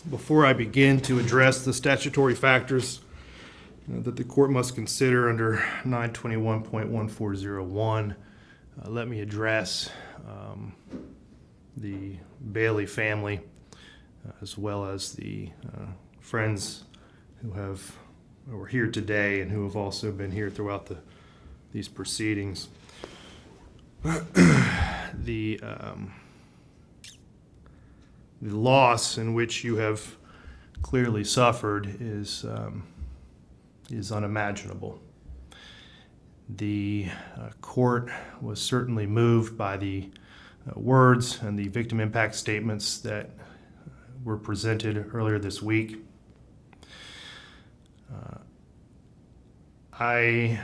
Before I begin to address the statutory factors that the court must consider under 921.1401, let me address the Bailey family as well as the friends who are here today and who have also been here throughout these proceedings. The loss in which you have clearly suffered is unimaginable. The court was certainly moved by the words and the victim impact statements that were presented earlier this week. I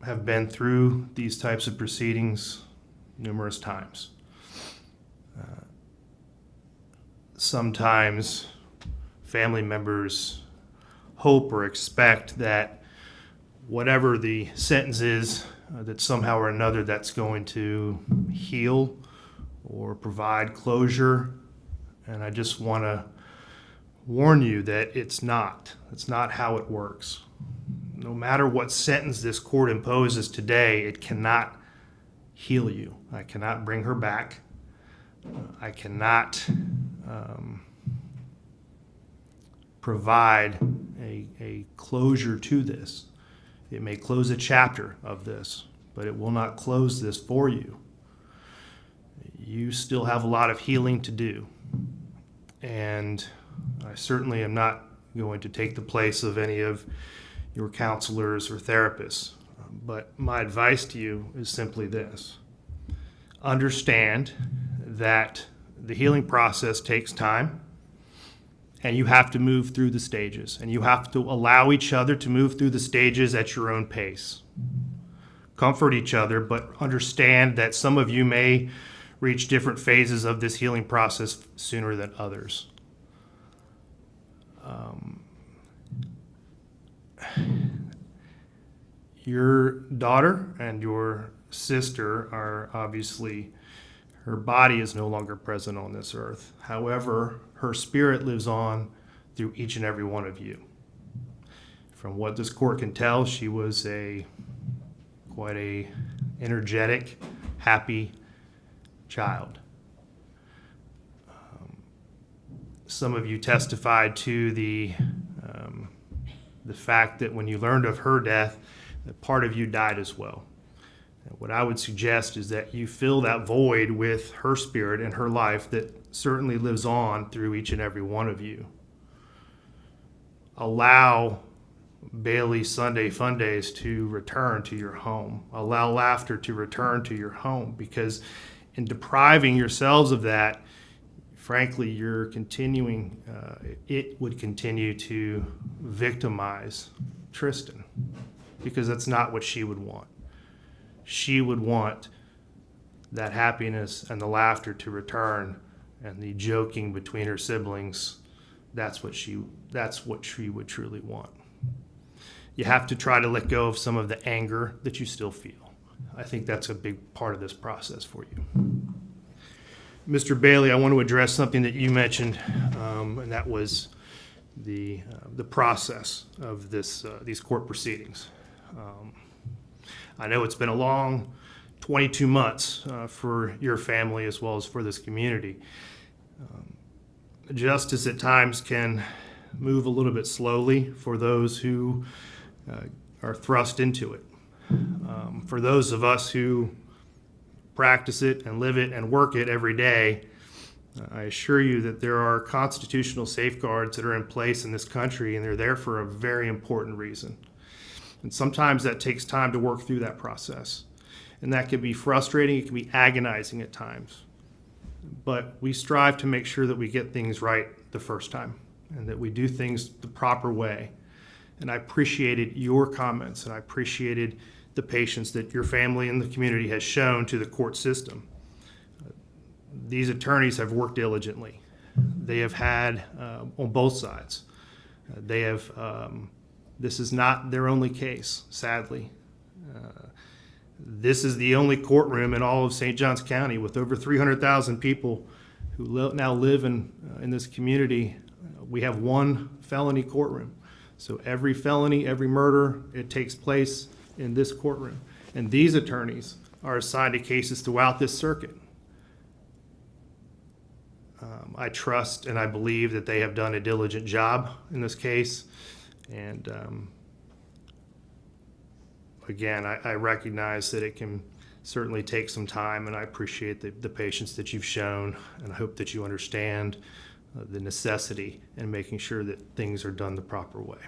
have been through these types of proceedings numerous times. Sometimes family members hope or expect that whatever the sentence is, that somehow or another that's going to heal or provide closure. And I just want to warn you that it's not. It's not how it works. No matter what sentence this court imposes today, it cannot heal you. I cannot bring her back. I cannot provide a closure to this. It may close a chapter of this, but it will not close this for you. You still have a lot of healing to do, and I certainly am not going to take the place of any of your counselors or therapists, but my advice to you is simply this. Understand that the healing process takes time, and you have to move through the stages, and you have to allow each other to move through the stages at your own pace. Comfort each other, but understand that some of you may reach different phases of this healing process sooner than others. Your daughter and your sister are obviously, her body is no longer present on this earth. However, her spirit lives on through each and every one of you. From what this court can tell, she was quite a energetic, happy child. Some of you testified to the fact that when you learned of her death, that part of you died as well. And what I would suggest is that you fill that void with her spirit and her life that certainly lives on through each and every one of you. Allow Bailey Sunday Fun Days to return to your home. Allow laughter to return to your home, because in depriving yourselves of that, frankly, you're continuing, it would continue to victimize Tristyn, because that's not what she would want. She would want that happiness and the laughter to return, and the joking between her siblings. That's what she would truly want. You have to try to let go of some of the anger that you still feel. I think that's a big part of this process for you. Mr. Bailey, I want to address something that you mentioned, and that was the process of these court proceedings. I know it's been a long 22 months for your family as well as for this community. Justice at times can move a little bit slowly for those who are thrust into it. For those of us who practice it and live it and work it every day, I assure you that there are constitutional safeguards that are in place in this country, and they're there for a very important reason. And sometimes that takes time to work through that process. And that can be frustrating, it can be agonizing at times. But we strive to make sure that we get things right the first time, and that we do things the proper way. And I appreciated your comments, and I appreciated the patience that your family and the community has shown to the court system. These attorneys have worked diligently. They have had, on both sides, they have, this is not their only case, sadly. This is the only courtroom in all of St. Johns County with over 300,000 people who now live in this community, we have one felony courtroom. So every felony, every murder, it takes place in this courtroom. And these attorneys are assigned to cases throughout this circuit. I trust and I believe that they have done a diligent job in this case. And again, I recognize that it can certainly take some time, and I appreciate the patience that you've shown, and I hope that you understand the necessity in making sure that things are done the proper way.